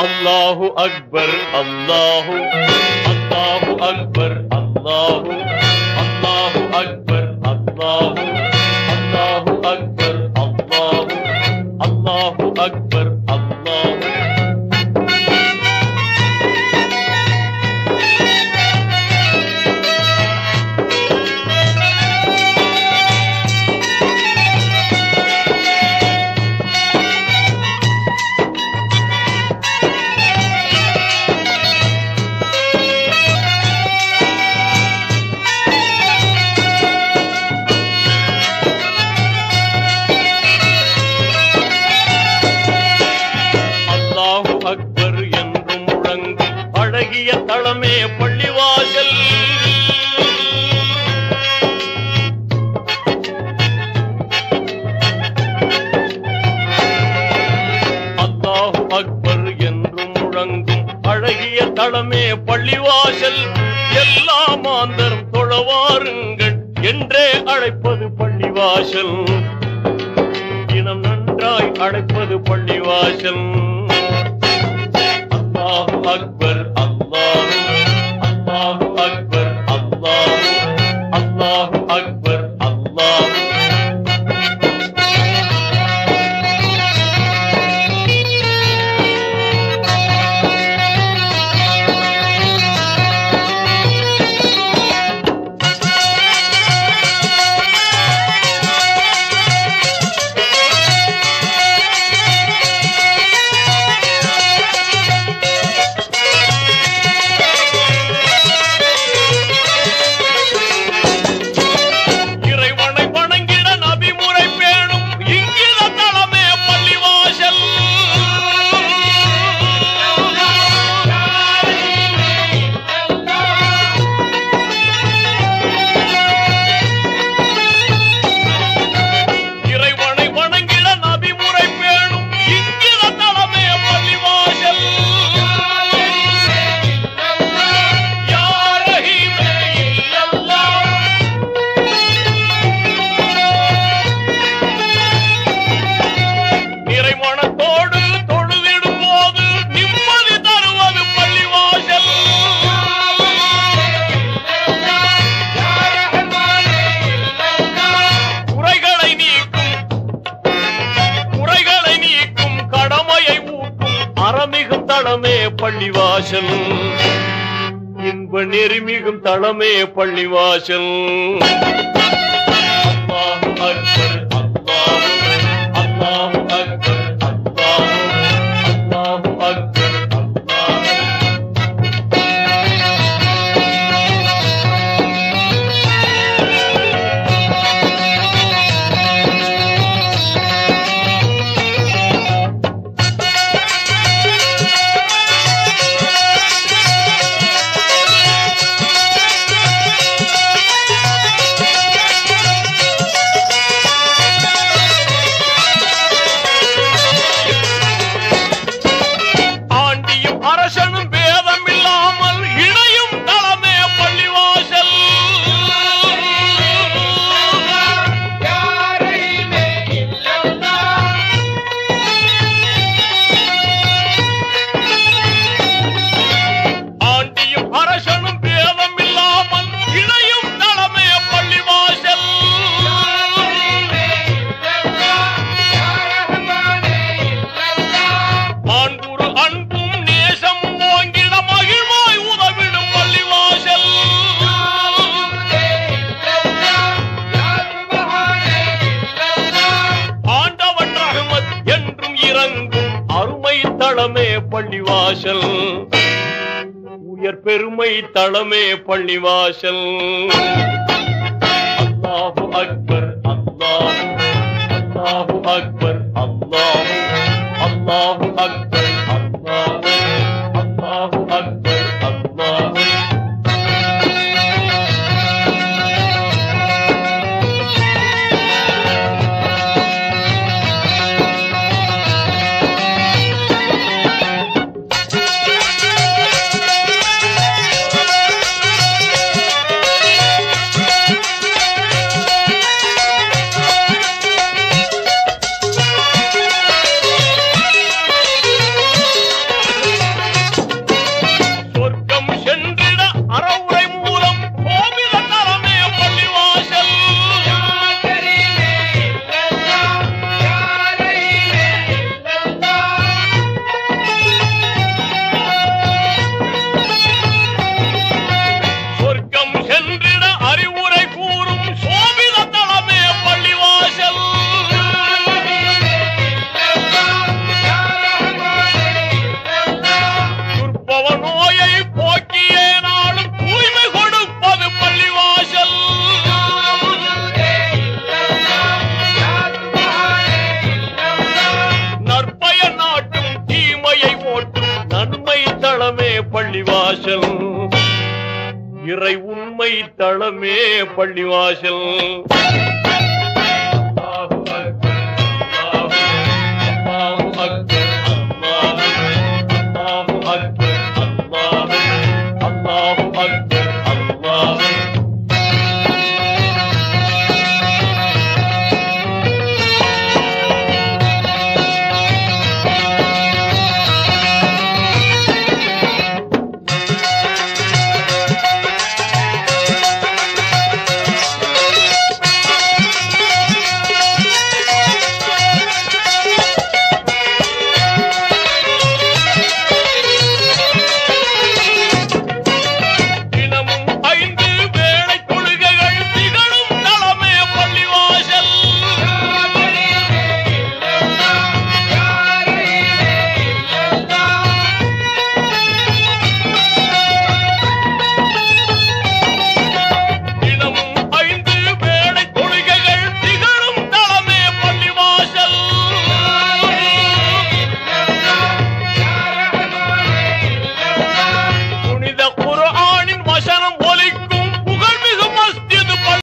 அல்லாஹு அக்பர் அல்லாஹு அல்லாஹு அக்பர் அல்லாஹு அல்லாஹு அக்பர் அல்லாஹு அல்லாஹு அக்பர் அல்லாஹு அல்லாஹு அக்பர் அல்லாஹு. அக்பர் என்று முழங்கும் அழகிய தளமே பள்ளிவாசல். அல்லாஹு அக்பர் என்று முழங்கும் அழகிய தளமே பள்ளிவாசல். எல்லா மாந்தரும் தொழவாருங்கள் என்றே அழைப்பது பள்ளிவாசல். இனம் நன்றாய் அழைப்பது பள்ளிவாசல். அல்லாஹு அக்பர் அல்லாஹு அல்லாஹு அக்பர் அல்லாஹு அல்லாஹு அக்பர் அல்லாஹு. அறமிகும் தளமே பள்ளிவாசல். இன்ப நெறிமிகும் தளமே பள்ளிவாசல். அல்லாஹு அக்பர் அல்லாஹு அல்லாஹு அக்பர் அல்லாஹு அல்லாஹு அக்பர் அல்லாஹு. அருமை தளமே பள்ளிவாசல். உயர் பெருமை தளமே பள்ளிவாசல். அல்லாஹு அக்பர் அல்லாஹு அல்லாஹு அக்பர் அல்லாஹு அல்லாஹு அக்பர் அல்லாஹு அல்லாஹு அக்பர் அல்லாஹு. பள்ளிவாசல் இறை உண்மை தளமே பள்ளிவாசல் வசனம் ஒலிக்கும்